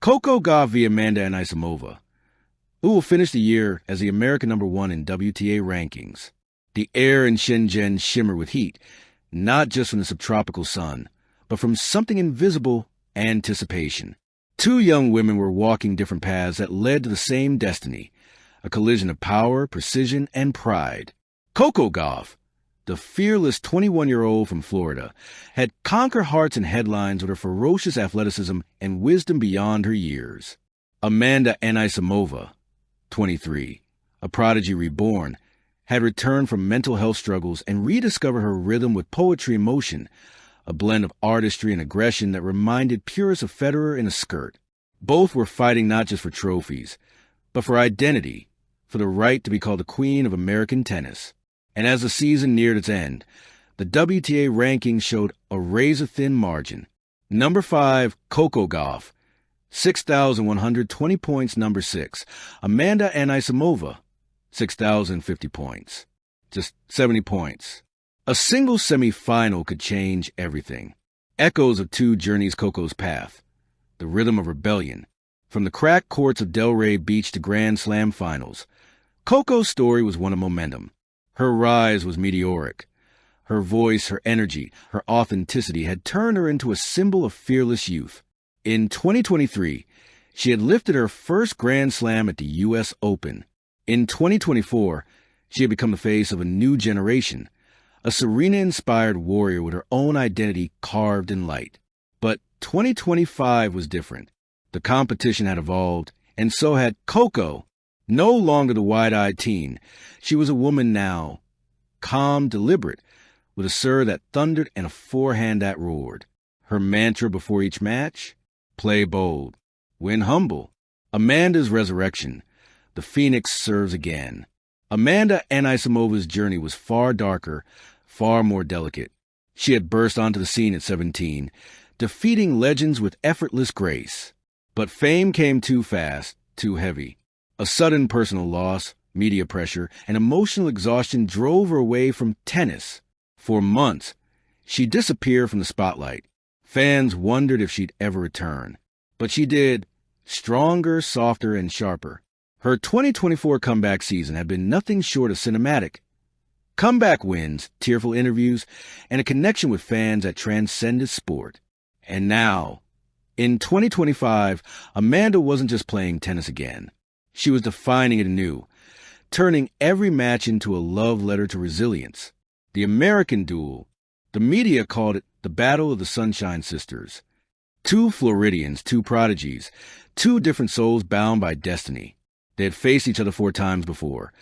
Coco Gauff v. Amanda Anisimova, who will finish the year as the American #1 in WTA rankings. The air in Shenzhen shimmered with heat, not just from the subtropical sun, but from something invisible: anticipation. Two young women were walking different paths that led to the same destiny, a collision of power, precision, and pride. Coco Gauff, the fearless 21-year-old from Florida, had conquered hearts and headlines with her ferocious athleticism and wisdom beyond her years. Amanda Anisimova, 23, a prodigy reborn, had returned from mental health struggles and rediscovered her rhythm with poetry and motion, a blend of artistry and aggression that reminded purists of Federer in a skirt. Both were fighting not just for trophies, but for identity, for the right to be called the queen of American tennis. And as the season neared its end, the WTA rankings showed a razor-thin margin. Number 5, Coco Gauff, 6,120 points. Number 6, Amanda Anisimova, 6,050 points. Just 70 points. A single semifinal could change everything. Echoes of two journeys Coco's path. The rhythm of rebellion. From the cracked courts of Delray Beach to Grand Slam finals, Coco's story was one of momentum. Her rise was meteoric. Her voice, her energy, her authenticity had turned her into a symbol of fearless youth. In 2023, she had lifted her first Grand Slam at the U.S. Open. In 2024, she had become the face of a new generation, a Serena-inspired warrior with her own identity carved in light. But 2025 was different. The competition had evolved, and so had Coco. No longer the wide-eyed teen, she was a woman now, calm, deliberate, with a serve that thundered and a forehand that roared. Her mantra before each match: play bold, win humble. Amanda's resurrection: the phoenix serves again. Amanda Anisimova's journey was far darker, far more delicate. She had burst onto the scene at 17, defeating legends with effortless grace. But fame came too fast, too heavy. A sudden personal loss, media pressure, and emotional exhaustion drove her away from tennis. For months, she disappeared from the spotlight. Fans wondered if she'd ever return. But she did, stronger, softer, and sharper. Her 2024 comeback season had been nothing short of cinematic. Comeback wins, tearful interviews, and a connection with fans that transcended sport. And now, in 2025, Amanda wasn't just playing tennis again. She was defining it anew, turning every match into a love letter to resilience. The American duel, the media called it the Battle of the Sunshine Sisters. Two Floridians, two prodigies, two different souls bound by destiny. They had faced each other 4 times before.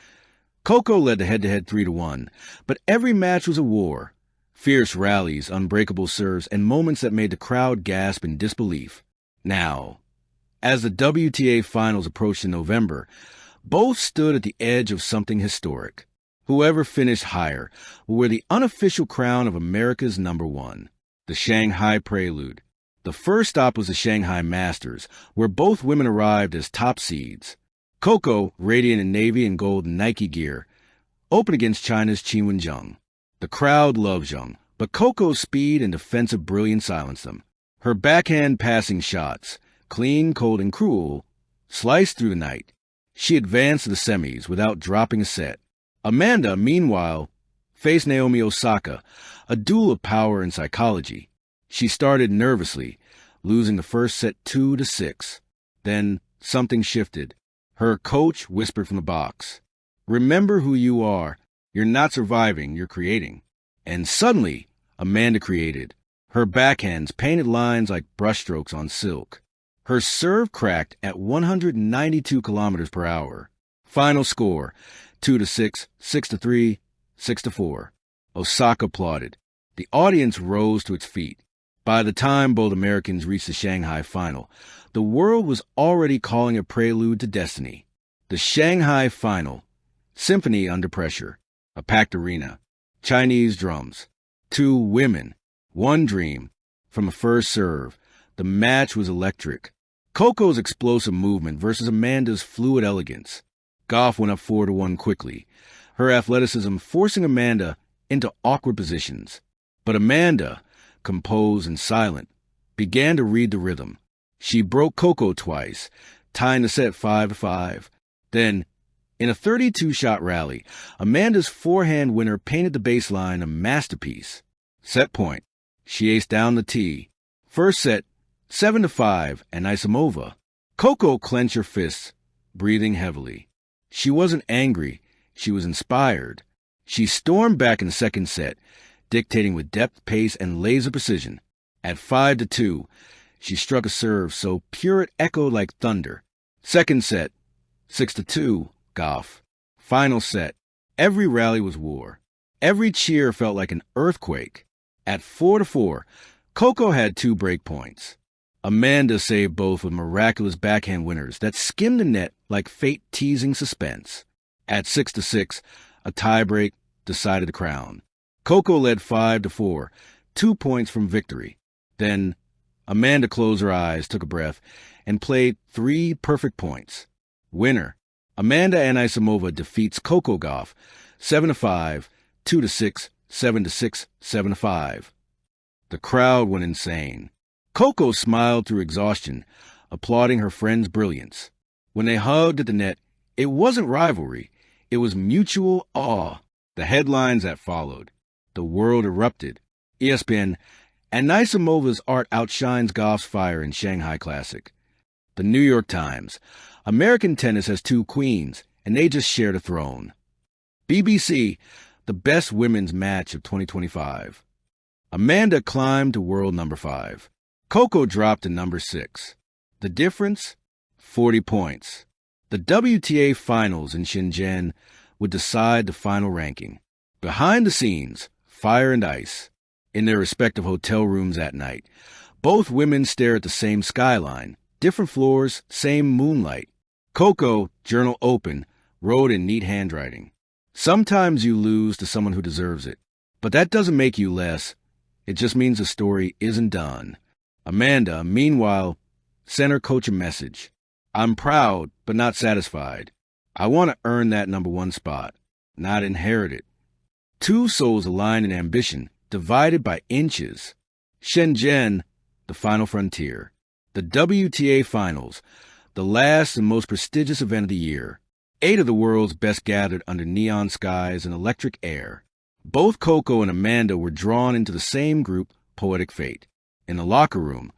Coco led the head-to-head 3-1, but every match was a war. Fierce rallies, unbreakable serves, and moments that made the crowd gasp in disbelief. Now, as the WTA finals approached in November, both stood at the edge of something historic. Whoever finished higher will wear the unofficial crown of America's #1, the Shanghai Prelude. The first stop was the Shanghai Masters, where both women arrived as top seeds. Coco, radiant in navy and gold Nike gear, opened against China's Qin Wenjing. The crowd loved Zheng, but Coco's speed and defensive brilliance silenced them. Her backhand passing shots, clean, cold, and cruel, sliced through the night. She advanced to the semis without dropping a set. Amanda, meanwhile, faced Naomi Osaka, a duel of power and psychology. She started nervously, losing the first set 2-6. Then something shifted. Her coach whispered from the box, "Remember who you are. You're not surviving, you're creating." And suddenly, Amanda created. Her backhands painted lines like brushstrokes on silk. Her serve cracked at 192 kilometers per hour. Final score, 2-6, 6-3, 6-4. Osaka applauded. The audience rose to its feet. By the time both Americans reached the Shanghai final, the world was already calling a prelude to destiny. The Shanghai final, symphony under pressure, a packed arena, Chinese drums, 2 women, 1 dream. From the first serve, the match was electric. Coco's explosive movement versus Amanda's fluid elegance. Gauff went up 4-1 quickly, her athleticism forcing Amanda into awkward positions. But Amanda, composed and silent, began to read the rhythm. She broke Coco twice, tying the set 5-5. Then, in a 32-shot rally, Amanda's forehand winner painted the baseline a masterpiece. Set point. She aced down the tee. First set, 7-5, Anisimova. Coco clenched her fists, breathing heavily. She wasn't angry. She was inspired. She stormed back in the second set, dictating with depth, pace, and laser precision. At 5-2, she struck a serve so pure it echoed like thunder. Second set, 6-2, Gauff. Final set. Every rally was war. Every cheer felt like an earthquake. At 4-4, Coco had 2 break points. Amanda saved both with miraculous backhand winners that skimmed the net like fate teasing suspense. At 6-6, a tiebreak decided the crown. Coco led 5-4, 2 points from victory. Then Amanda closed her eyes, took a breath, and played 3 perfect points. Winner. Amanda Anisimova defeats Coco Gauff 7-5, 2-6, 7-6, 7-5. The crowd went insane. Coco smiled through exhaustion, applauding her friend's brilliance. When they hugged at the net, it wasn't rivalry. It was mutual awe. The headlines that followed. The world erupted. ESPN, Anisimova's art outshines Gauff's fire in Shanghai Classic. The New York Times, American tennis has 2 queens, and they just shared a throne. BBC, the best women's match of 2025. Amanda climbed to world number 5. Coco dropped to number 6. The difference? 40 points. The WTA Finals in Shenzhen would decide the final ranking. Behind the scenes, fire and ice. In their respective hotel rooms at night, both women stare at the same skyline, different floors, same moonlight. Coco, journal open, wrote in neat handwriting. Sometimes you lose to someone who deserves it, but that doesn't make you less. It just means the story isn't done. Amanda, meanwhile, sent her coach a message. I'm proud, but not satisfied. I want to earn that number 1 spot, not inherit it. 2 souls aligned in ambition, divided by inches. Shenzhen, the final frontier. The WTA Finals, the last and most prestigious event of the year. 8 of the world's best gathered under neon skies and electric air. Both Coco and Amanda were drawn into the same group, Poetic Fate. In the locker room,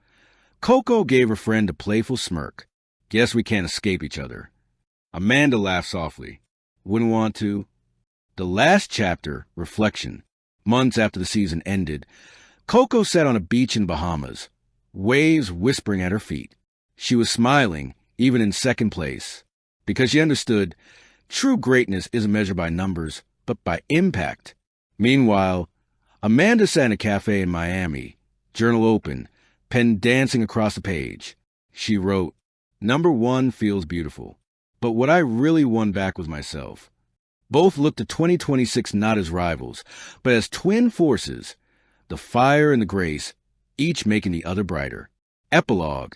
Coco gave her friend a playful smirk. Guess we can't escape each other. Amanda laughed softly. Wouldn't want to. The last chapter, Reflection. Months after the season ended, Coco sat on a beach in Bahamas, waves whispering at her feet. She was smiling, even in second place, because she understood true greatness isn't measured by numbers, but by impact. Meanwhile, Amanda sat in a cafe in Miami, journal open, pen dancing across the page. She wrote, Number 1 feels beautiful, but what I really won back was myself. Both looked to 2026 not as rivals, but as twin forces, the fire and the grace, each making the other brighter. Epilogue,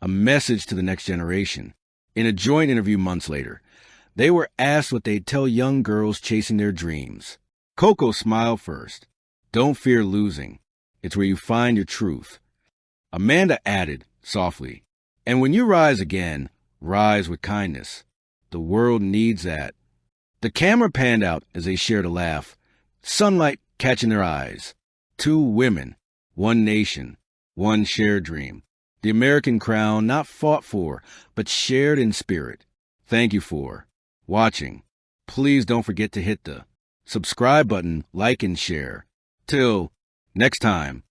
a message to the next generation. In a joint interview months later, they were asked what they'd tell young girls chasing their dreams. Coco smiled first. Don't fear losing. It's where you find your truth. Amanda added, softly, and when you rise again, rise with kindness. The world needs that. The camera panned out as they shared a laugh, sunlight catching their eyes. 2 women, 1 nation, 1 shared dream. The American crown not fought for, but shared in spirit. Thank you for watching. Please don't forget to hit the subscribe button, like and share. Till next time.